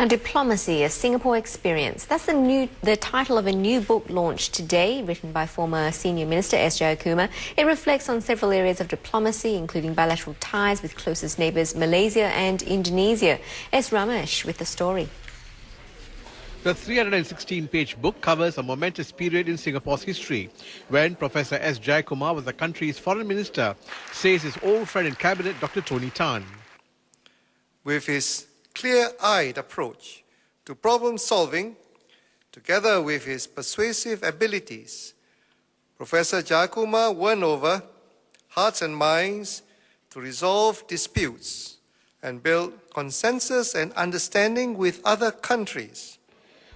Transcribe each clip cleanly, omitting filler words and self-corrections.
Now, Diplomacy, a Singapore Experience. That's the title of a new book launched today, written by former Senior Minister S. Jayakumar. It reflects on several areas of diplomacy, including bilateral ties with closest neighbours Malaysia and Indonesia. S. Ramesh with the story. The 316-page book covers a momentous period in Singapore's history when Professor S. Jayakumar was the country's foreign minister, says his old friend in cabinet, Dr. Tony Tan. With his clear-eyed approach to problem-solving, together with his persuasive abilities, Professor Jayakumar won over hearts and minds to resolve disputes and build consensus and understanding with other countries.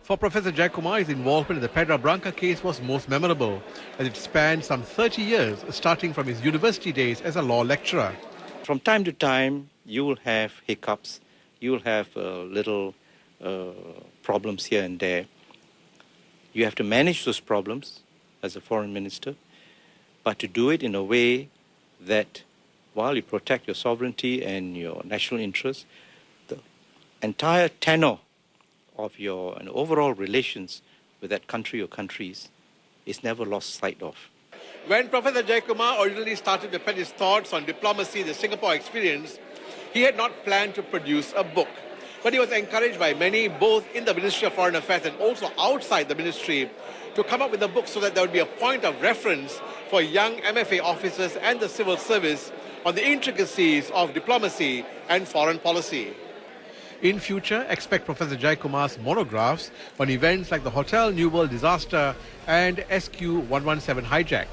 For Professor Jayakumar, his involvement in the Pedra Branca case was most memorable, as it spanned some 30 years, starting from his university days as a law lecturer. From time to time, you will have hiccups, you will have little problems here and there. You have to manage those problems as a foreign minister, but to do it in a way that, while you protect your sovereignty and your national interests, the entire tenor of your overall relations with that country or countries is never lost sight of. When Professor Jayakumar originally started to pen his thoughts on diplomacy, the Singapore Experience, he had not planned to produce a book. But he was encouraged by many, both in the Ministry of Foreign Affairs and also outside the ministry, to come up with a book so that there would be a point of reference for young MFA officers and the civil service on the intricacies of diplomacy and foreign policy. In future, expect Professor Jayakumar's monographs on events like the Hotel New World disaster and SQ-117 hijack,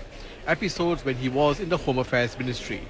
episodes when he was in the Home Affairs Ministry.